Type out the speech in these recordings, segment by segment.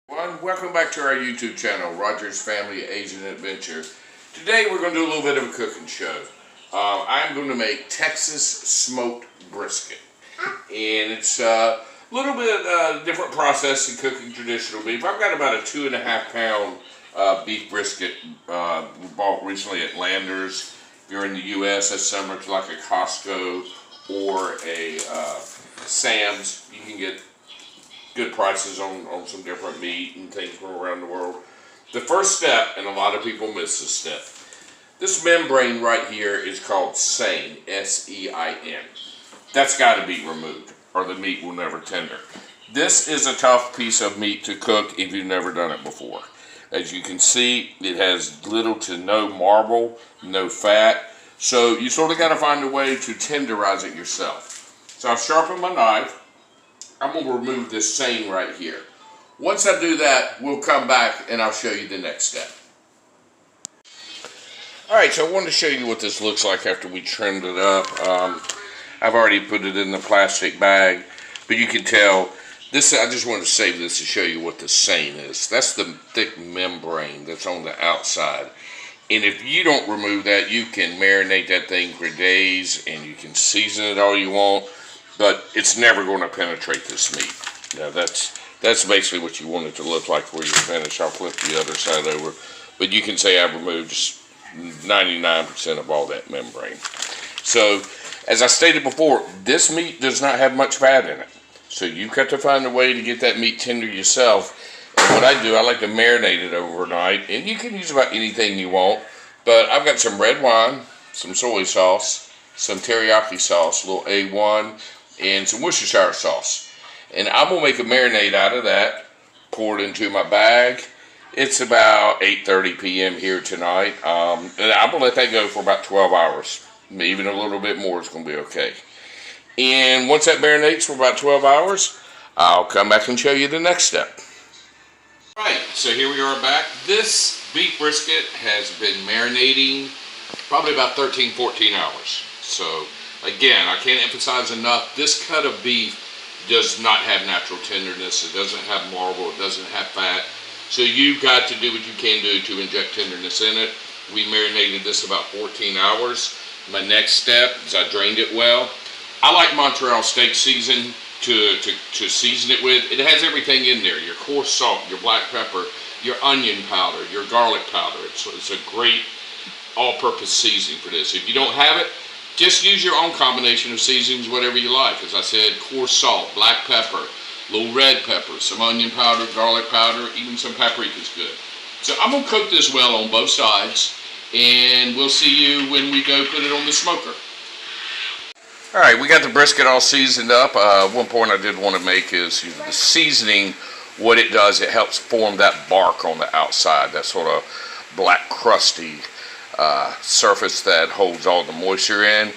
Welcome back to our YouTube channel, Roger's Family Asian Adventure. Today we're going to do a little bit of a cooking show. I'm going to make Texas smoked brisket. And it's a little bit different process than cooking traditional beef. I've got about a 2.5 pound beef brisket we bought recently at Landers. If you're in the U.S., that's similar to like a Costco or a Sam's. You can get good prices on some different meat and things from around the world. The first step, and a lot of people miss this step, this membrane right here is called sein, S-E-I-N. That's got to be removed or the meat will never tender. This is a tough piece of meat to cook if you've never done it before. As you can see, it has little to no marble, no fat, so you sort of got to find a way to tenderize it yourself. So I've sharpened my knife. I'm going to remove this sein right here. Once I do that, we'll come back and I'll show you the next step. Alright, so I wanted to show you what this looks like after we trimmed it up. I've already put it in the plastic bag, but you can tell, this. I just wanted to save this to show you what the sein is. That's the thick membrane that's on the outside. And if you don't remove that, you can marinate that thing for days and you can season it all you want. But it's never going to penetrate this meat. Now that's basically what you want it to look like where you finish. I'll flip the other side over. But you can say I've removed just 99% of all that membrane. So, as I stated before, this meat does not have much fat in it. So you've got to find a way to get that meat tender yourself. And what I do, I like to marinate it overnight. And you can use about anything you want. But I've got some red wine, some soy sauce, some teriyaki sauce, a little A1, and some Worcestershire sauce. And I'm going to make a marinade out of that, pour it into my bag. It's about 8:30 p.m. here tonight. And I'm going to let that go for about 12 hours. Even a little bit more is going to be okay. And once that marinates for about 12 hours, I'll come back and show you the next step. Right, so here we are back. This beef brisket has been marinating probably about 13-14 hours. So again, I can't emphasize enough, this cut of beef does not have natural tenderness. It doesn't have marble. It doesn't have fat. So you've got to do what you can do to inject tenderness in it. We marinated this about 14 hours. My next step is I drained it well. I like Montreal steak season to season it with. It has everything in there. Your coarse salt, your black pepper, your onion powder, your garlic powder. It's a great all-purpose seasoning for this. If you don't have it, just use your own combination of seasonings, whatever you like. As I said, coarse salt, black pepper, little red pepper, some onion powder, garlic powder, even some paprika is good. So I'm going to cook this well on both sides, and we'll see you when we go put it on the smoker. Alright, we got the brisket all seasoned up. One point I did want to make is the seasoning, what it does, it helps form that bark on the outside, that sort of black crusty surface that holds all the moisture in.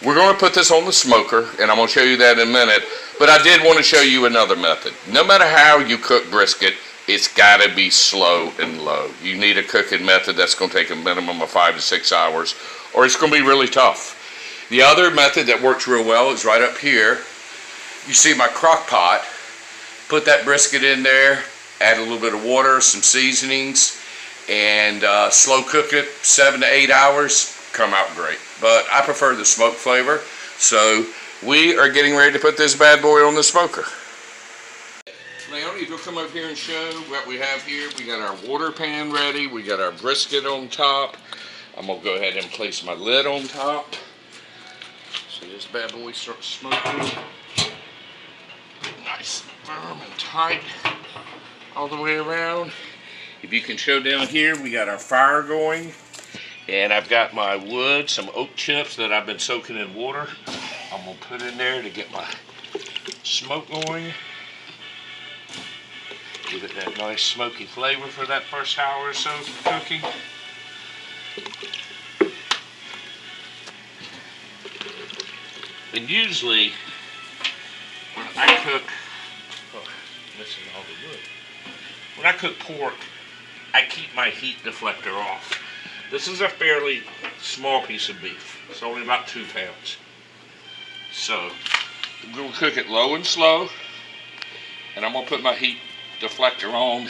We're going to put this on the smoker, and I'm going to show you that in a minute, but I did want to show you another method. No matter how you cook brisket, it's got to be slow and low. You need a cooking method that's going to take a minimum of 5 to 6 hours, or it's going to be really tough. The other method that works real well is right up here. You see my crock pot. Put that brisket in there, add a little bit of water, some seasonings, and slow cook it 7 to 8 hours, come out great. But I prefer the smoke flavor, so we are getting ready to put this bad boy on the smoker. Naomi, if you'll come up here and show what we have here. We got our water pan ready, we got our brisket on top. I'm going to go ahead and place my lid on top. So this bad boy starts smoking. Nice and firm and tight all the way around. If you can show down here, we got our fire going, and I've got my wood, some oak chips that I've been soaking in water. I'm going to put in there to get my smoke going. Give it that nice smoky flavor for that first hour or so of cooking. And usually, when I cook, missing all the wood. When I cook pork, I keep my heat deflector off. This is a fairly small piece of beef. It's only about 2 pounds. So, I'm going to cook it low and slow. And I'm going to put my heat deflector on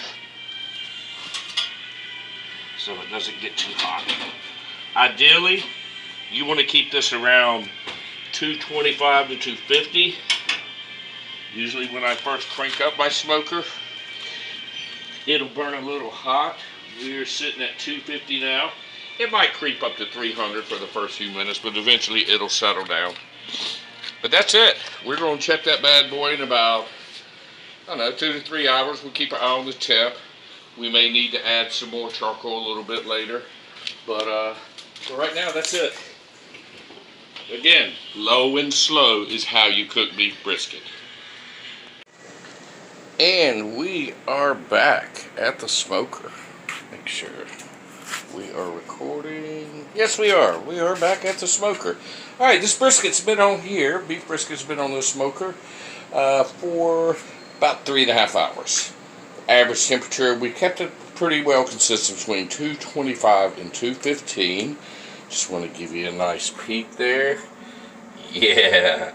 so it doesn't get too hot. Ideally, you want to keep this around 225 to 250. Usually when I first crank up my smoker, it'll burn a little hot. We're sitting at 250 now. It might creep up to 300 for the first few minutes, but eventually it'll settle down. But that's it. We're going to check that bad boy in about, I don't know, 2 to 3 hours. We'll keep our eye on the tip. We may need to add some more charcoal a little bit later. But for right now, that's it. Again, low and slow is how you cook beef brisket. And we are back at the smoker. Make sure we are recording. Yes, we are. We are back at the smoker. All right, this brisket's been on here. Beef brisket's been on the smoker for about 3.5 hours. Average temperature, we kept it pretty well consistent between 225 and 215. Just want to give you a nice peek there. Yeah,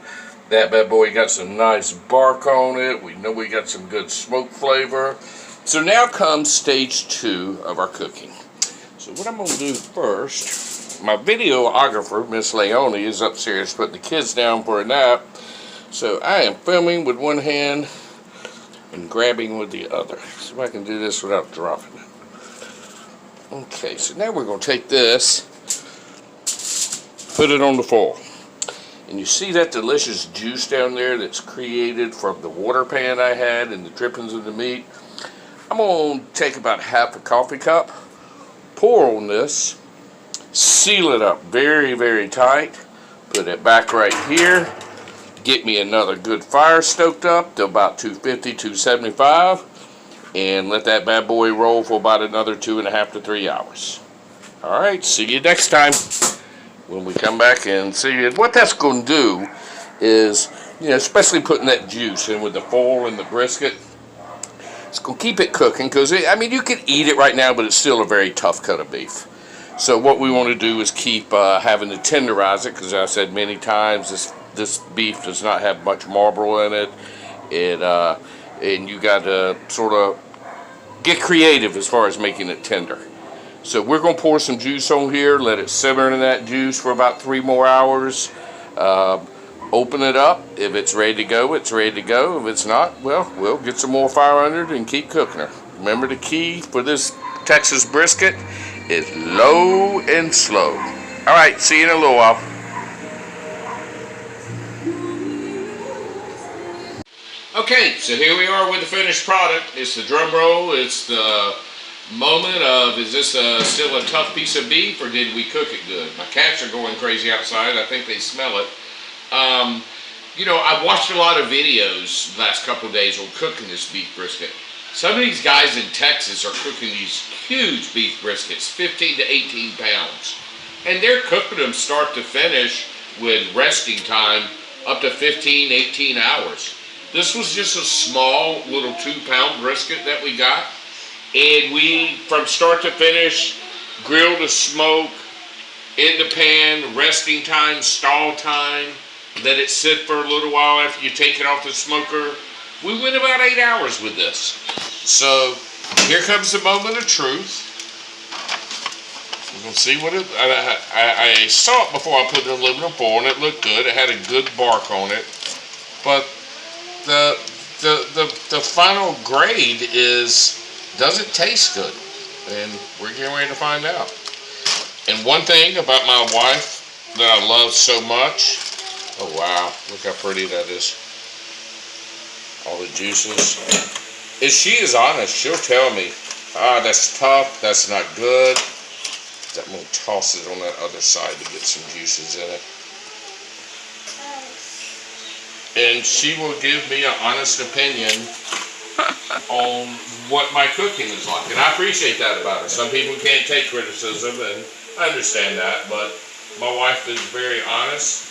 that bad boy got some nice bark on it. We know we got some good smoke flavor. So now comes stage 2 of our cooking. So what I'm going to do first, my videographer, Miss Leone, is upstairs putting the kids down for a nap. So I am filming with one hand and grabbing with the other. See if I can do this without dropping it. Okay, so now we're going to take this, put it on the foil. And you see that delicious juice down there that's created from the water pan I had and the drippings of the meat? I'm going to take about half a coffee cup, pour on this, seal it up very, very tight, put it back right here, get me another good fire stoked up to about 250, 275, and let that bad boy roll for about another 2.5 to 3 hours. Alright, see you next time when we come back and see it. What that's going to do is, you know, especially putting that juice in with the foil and the brisket, it's going to keep it cooking, because I mean, you can eat it right now, but it's still a very tough cut of beef. So what we want to do is keep having to tenderize it, because I said many times this beef does not have much marble in it. And you got to sort of get creative as far as making it tender. So we're going to pour some juice on here, let it simmer in that juice for about 3 more hours. Open it up. If it's ready to go, it's ready to go. If it's not, well, we'll get some more fire under it and keep cooking her. Remember, the key for this Texas brisket is low and slow. All right, see you in a little while. Okay, so here we are with the finished product. It's the drum roll. It's the moment of, is this still a tough piece of beef, or did we cook it good? My cats are going crazy outside. I think they smell it. You know, I've watched a lot of videos the last couple of days on cooking this beef brisket. Some of these guys in Texas are cooking these huge beef briskets, 15 to 18 pounds. And they're cooking them start to finish with resting time up to 15, 18 hours. This was just a small little 2-pound brisket that we got. And we, from start to finish, grill to smoke, in the pan, resting time, stall time, let it sit for a little while after you take it off the smoker. We went about 8 hours with this. So here comes the moment of truth. We're going to see what it, I saw it before I put the aluminum foil, and it looked good. It had a good bark on it. But the final grade doesn't taste good. And we're getting ready to find out. And one thing about my wife that I love so much, oh wow, look how pretty that is. All the juices. If she is honest, she'll tell me, that's tough, that's not good. I'm going to toss it on that other side to get some juices in it. And she will give me an honest opinion on what my cooking is like. And I appreciate that about her. Some people can't take criticism, and I understand that, but my wife is very honest.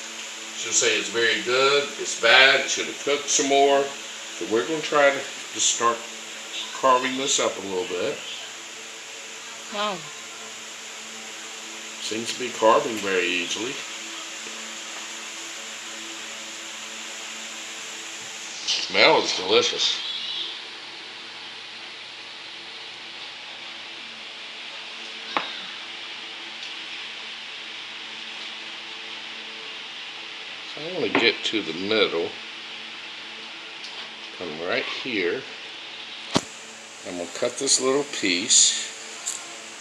She'll say it's very good, it's bad, it should have cooked some more. So we're going to try to just start carving this up a little bit. Wow. Seems to be carving very easily. Smell is delicious. I want to get to the middle. Come right here. I'm going to cut this little piece.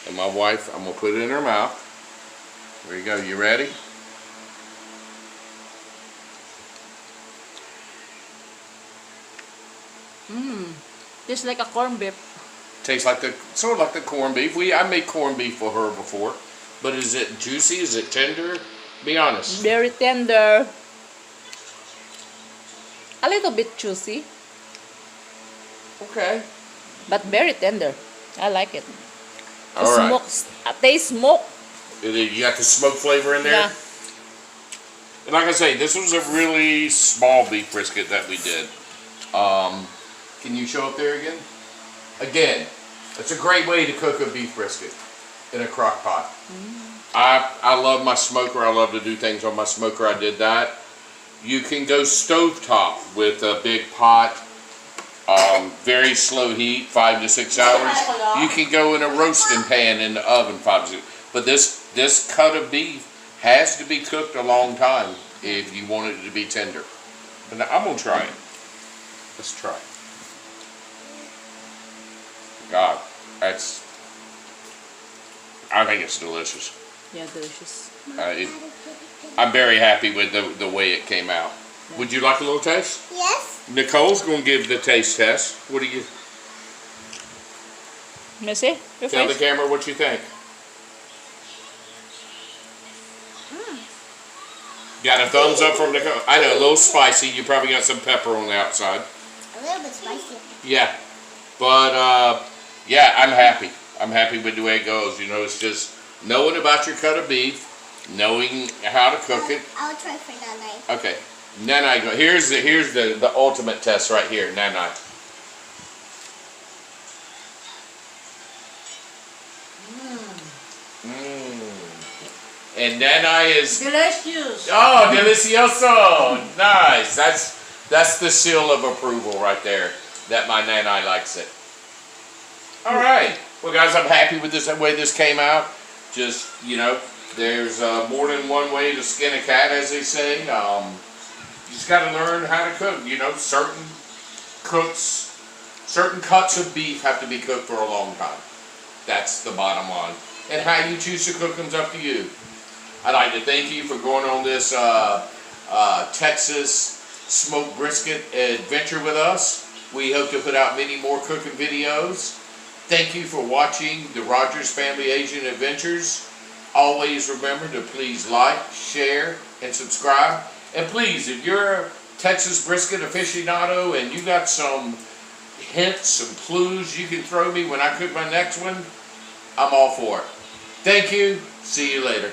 And my wife, I'm going to put it in her mouth. There you go. You ready? Just like a corned beef. Tastes like sort of like the corned beef. I made corned beef for her before. But is it juicy? Is it tender? Be honest. Very tender. A little bit juicy, Okay. but very tender. I like it. All right. Taste smoke. You got the smoke flavor in there? Yeah. And like I say, this was a really small beef brisket that we did. Can you show up there again? Again, it's a great way to cook a beef brisket in a crock pot. I love my smoker. I love to do things on my smoker. I did that. You can go stovetop with a big pot, very slow heat, 5 to 6 hours. You can go in a roasting pan in the oven, 5 to 6. But this cut of beef has to be cooked a long time if you want it to be tender. But now I'm gonna try it. Let's try it. God, I think it's delicious. Yeah, delicious. I'm very happy with the way it came out. Yeah. Would you like a little taste? Yes. Nicole's going to give the taste test. What do you... Missy, your Tell face? the camera what you think. Got a thumbs up from Nicole. I know, a little spicy. You probably got some pepper on the outside. A little bit spicy. Yeah. But, yeah, I'm happy. I'm happy with the way it goes. You know, it's just knowing about your cut of beef, knowing how to cook it. I'll try for Nanai. Okay. Nanai, go. Here's the ultimate test right here. Nanai. And Nanai is Delicious. oh, delicioso. Nice. That's the seal of approval right there. That my Nanai likes it. All right. Well, guys, I'm happy with the way this came out. Just, you know, there's more than one way to skin a cat, as they say. You just got to learn how to cook. You know, certain cuts of beef have to be cooked for a long time. That's the bottom line. And how you choose to cook them's up to you. I'd like to thank you for going on this Texas smoked brisket adventure with us. We hope to put out many more cooking videos. Thank you for watching the Rogers Family Asian Adventures. Always remember to please like, share, and subscribe. And please, if you're a Texas brisket aficionado and you got some hints, some clues you can throw me when I cook my next one, I'm all for it. Thank you. See you later.